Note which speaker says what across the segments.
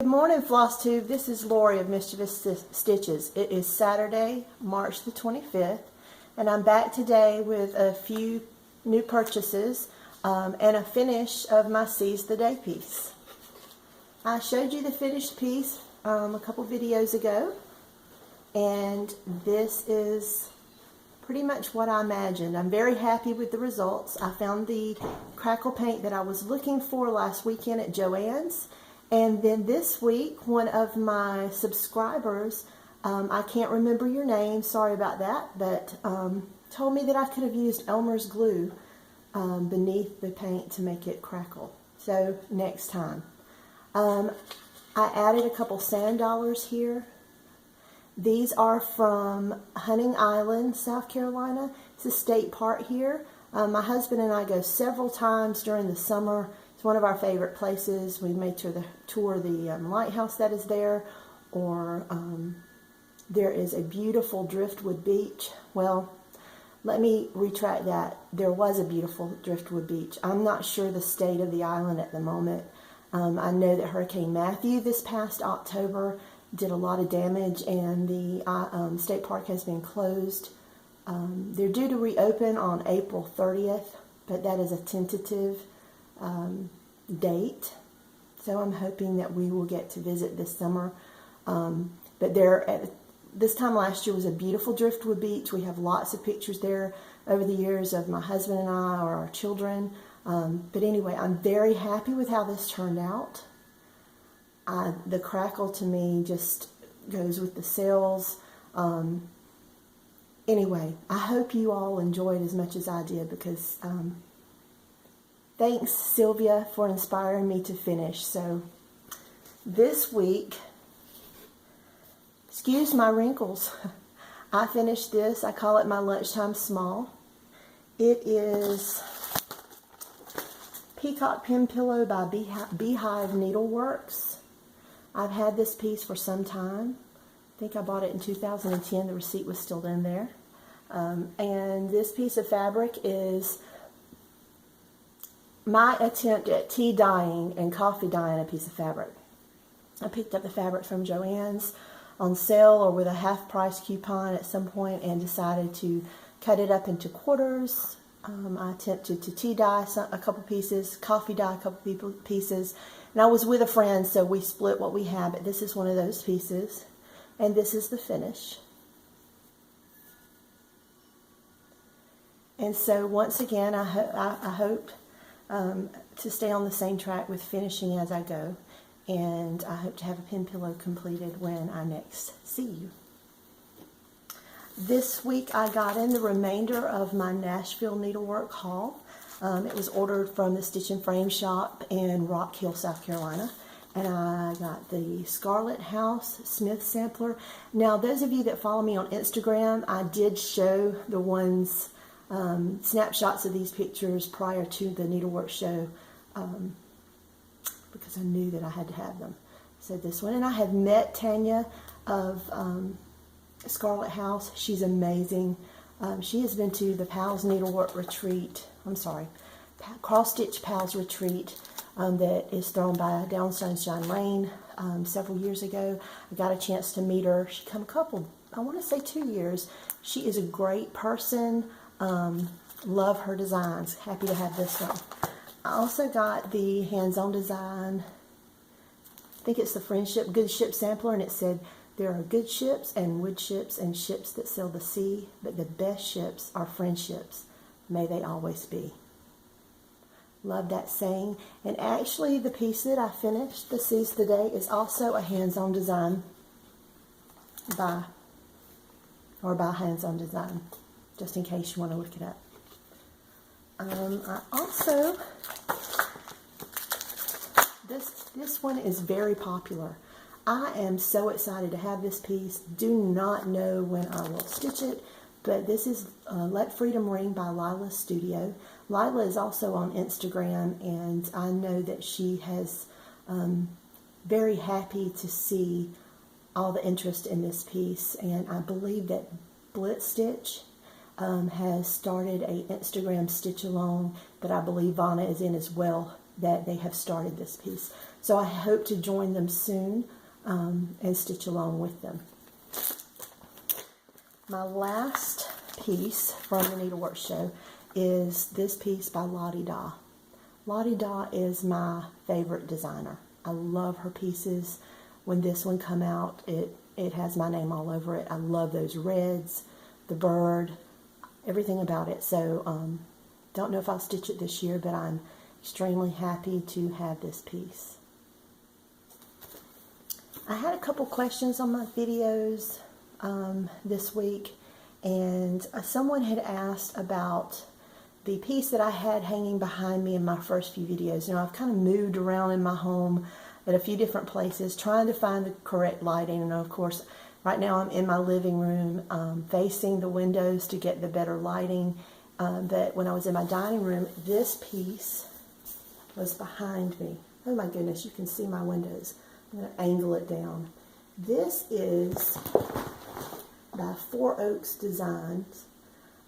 Speaker 1: morning, Flosstube. This is Lori of Mischievous Stitches. It is Saturday, March the 25th, and I'm back today with a few new purchases and a finish of my Seize the Day piece. I showed you the finished piece a couple videos ago, and this is pretty much what I imagined. I'm very happy with the results. I found the crackle paint that I was looking for last weekend at Joann's. And then this week, one of my subscribers, I can't remember your name, sorry about that, but told me that I could have used Elmer's glue beneath the paint to make it crackle. So next time. I added a couple sand dollars here. These are from Hunting Island, South Carolina. It's a state park here. My husband and I go several times during the summer. It's one of our favorite places. We may tour the lighthouse that is there, or there is a beautiful driftwood beach. Well, let me retract that. There was a beautiful driftwood beach. I'm not sure the state of the island at the moment. I know that Hurricane Matthew this past October did a lot of damage, and the state park has been closed. They're due to reopen on April 30th, but that is a tentative date, so I'm hoping that we will get to visit this summer. But this time last year was a beautiful driftwood beach. We have lots of pictures there over the years of my husband and I, or our children. But anyway, I'm very happy with how this turned out. The crackle to me just goes with the sails. Anyway, I hope you all enjoyed as much as I did, because thanks, Sylvia, for inspiring me to finish. So this week, excuse my wrinkles, I finished this. I call it my lunchtime small. It is Peacock Pen Pillow by Beehive Needleworks. I've had this piece for some time. I think I bought it in 2010. The receipt was still in there. And this piece of fabric is my attempt at tea dyeing and coffee dyeing a piece of fabric. I picked up the fabric from Joann's on sale or with a half price coupon at some point, and decided to cut it up into quarters. I attempted to tea dye a couple pieces, coffee dye a couple pieces, and I was with a friend, so we split what we had, but this is one of those pieces, and this is the finish. And so once again, I hope to stay on the same track with finishing as I go, and I hope to have a pen pillow completed when I next see you. This week I got in the remainder of my Nashville needlework haul. It was ordered from the Stitch and Frame shop in Rock Hill, South Carolina, and I got the Scarlet House Smith sampler. Now, those of you that follow me on Instagram, I did show the ones snapshots of these pictures prior to the needlework show, because I knew that I had to have them. So this one, and I have met Tanya of Scarlet House. She's amazing. She has been to the Pals Needlework Retreat, Cross Stitch Pals Retreat that is thrown by Down Sunshine Lane several years ago. I got a chance to meet her. She come a couple, I want to say 2 years. She is a great person. Love her designs. Happy to have this one. I also got the hands-on design. I think it's the Friendship Good Ship sampler, and it said, "There are good ships and wood ships and ships that sail the sea, but the best ships are friendships. May they always be." Love that saying. And actually, the piece that I finished, the Seize the Day, is also a hands-on design by Hands-On Design, just in case you want to look it up. I also, this one is very popular. I am so excited to have this piece. Do not know when I will stitch it, but this is Let Freedom Ring by Lila's Studio. Lila is also on Instagram, and I know that she has very happy to see all the interest in this piece, and I believe that Blitz Stitch has started a Instagram stitch along that I believe Vanna is in as well. that they have started this piece. So I hope to join them soon and stitch along with them. My last piece from the Needlework Show is this piece by Lottie Da. Lottie Da is my favorite designer. I love her pieces. When this one come out, it has my name all over it. I love those reds, the bird, everything about it. So don't know if I'll stitch it this year, but I'm extremely happy to have this piece. I had a couple questions on my videos this week, and someone had asked about the piece that I had hanging behind me in my first few videos. You know, I've kind of moved around in my home at a few different places trying to find the correct lighting, and of course right now I'm in my living room facing the windows to get the better lighting, but when I was in my dining room, this piece was behind me. Oh my goodness, you can see my windows. I'm going to angle it down. This is by Four Oaks Designs.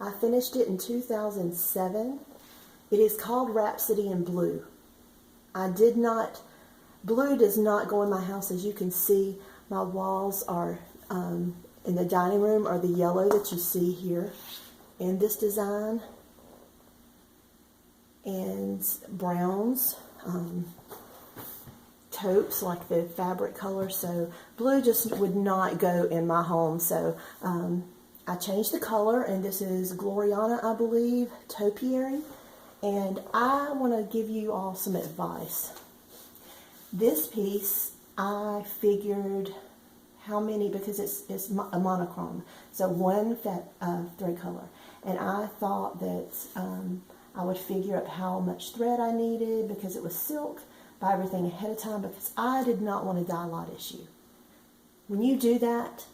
Speaker 1: I finished it in 2007. It is called Rhapsody in Blue. Blue does not go in my house. As you can see, my walls are in the dining room are the yellow that you see here in this design, and browns, taupes, like the fabric color. So blue just would not go in my home. So I changed the color, and this is Gloriana, I believe, topiary. And I want to give you all some advice. This piece, I figured how many, because it's a monochrome, so one thread color. And I thought that I would figure up how much thread I needed, because it was silk, buy everything ahead of time, because I did not want a dye lot issue. When you do that,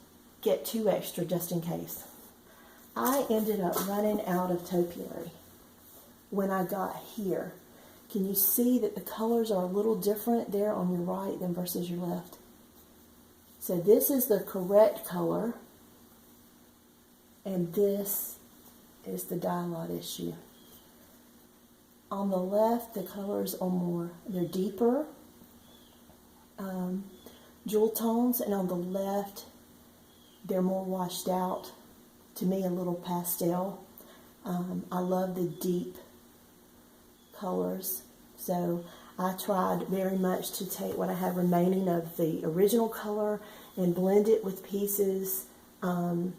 Speaker 1: get 2 extra just in case. I ended up running out of topiary when I got here. Can you see that the colors are a little different there on your right than versus your left? So this is the correct color, and this is the dye lot issue. On the left, the colors are they're deeper jewel tones, and on the left, they're more washed out, to me a little pastel. I love the deep colors, so I tried very much to take what I have remaining of the original color and blend it with pieces, do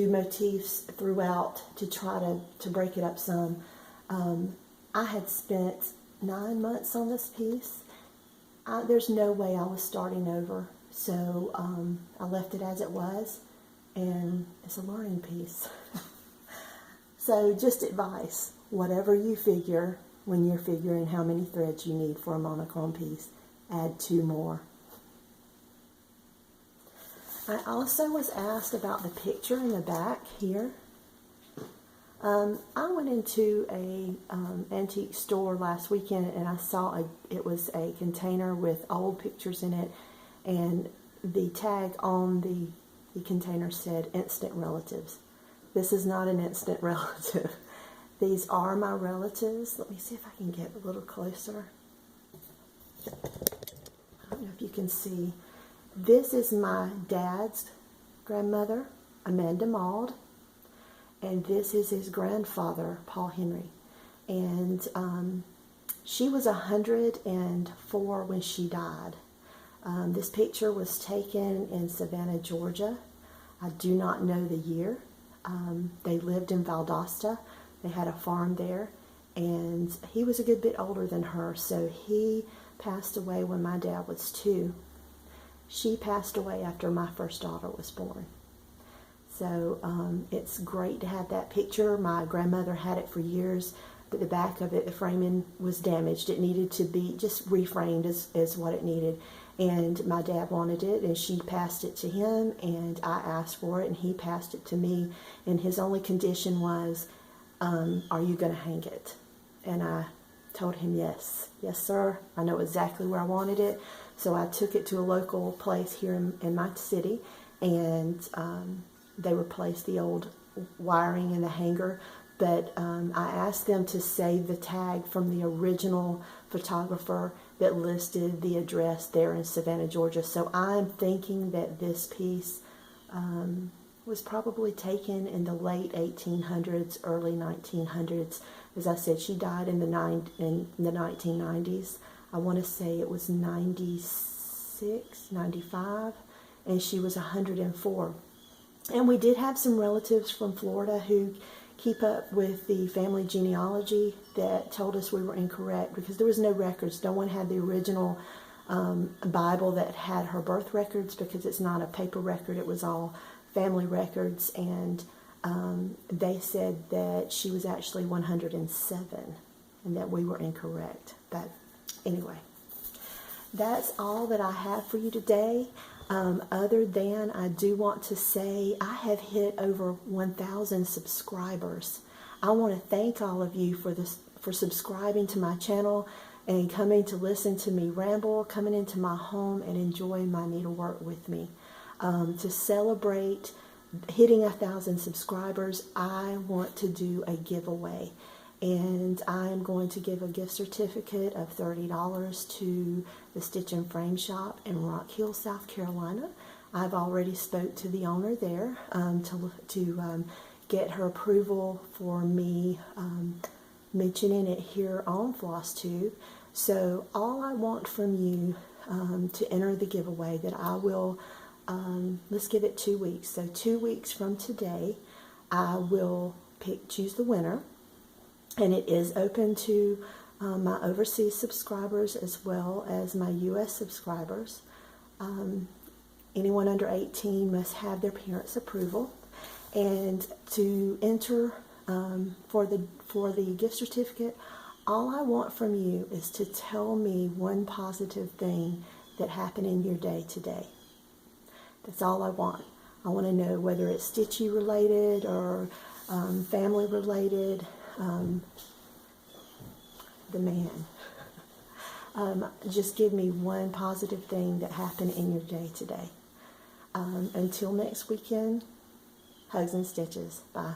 Speaker 1: motifs throughout to try to break it up some. I had spent 9 months on this piece. There's no way I was starting over, so I left it as it was, and it's a learning piece. So just advice, whatever you figure when you're figuring how many threads you need for a monochrome piece, add 2 more. I also was asked about the picture in the back here. I went into a antique store last weekend, and I saw it was a container with old pictures in it, and the tag on the container said instant relatives. This is not an instant relative. These are my relatives. Let me see if I can get a little closer. I don't know if you can see. This is my dad's grandmother, Amanda Maud, and this is his grandfather, Paul Henry. And she was 104 when she died. This picture was taken in Savannah, Georgia. I do not know the year. They lived in Valdosta. They had a farm there, and he was a good bit older than her, so he passed away when my dad was 2. She passed away after my first daughter was born. So it's great to have that picture. My grandmother had it for years, but the back of it, the framing was damaged. It needed to be just reframed as what it needed. And my dad wanted it, and she passed it to him, and I asked for it, and he passed it to me. And his only condition was, are you going to hang it? And I told him yes. Yes, sir. I know exactly where I wanted it. So I took it to a local place here in my city, and they replaced the old wiring in the hanger. but I asked them to save the tag from the original photographer that listed the address there in Savannah, Georgia. So I'm thinking that this piece was probably taken in the late 1800s, early 1900s. As I said, she died in the 1990s. I want to say it was 96, 95, and she was 104. And we did have some relatives from Florida who keep up with the family genealogy that told us we were incorrect because there was no records. No one had the original Bible that had her birth records because it's not a paper record. It was all family records, and they said that she was actually 107 and that we were incorrect. But anyway, that's all that I have for you today. Other than I do want to say I have hit over 1,000 subscribers. I want to thank all of you for subscribing to my channel and coming to listen to me ramble, coming into my home and enjoying my needlework with me. To celebrate hitting 1,000 subscribers, I want to do a giveaway. And I'm going to give a gift certificate of $30 to the Stitch and Frame Shop in Rock Hill, South Carolina. I've already spoke to the owner there to get her approval for me mentioning it here on Flosstube. So all I want from you to enter the giveaway that I will, let's give it 2 weeks. So 2 weeks from today, I will choose the winner. And it is open to my overseas subscribers as well as my U.S. subscribers. Anyone under 18 must have their parents' approval. And to enter for the gift certificate, all I want from you is to tell me one positive thing that happened in your day today. That's all I want. I want to know whether it's stitchy related or family related. The man. Just give me one positive thing that happened in your day today. Until next weekend, hugs and stitches. Bye.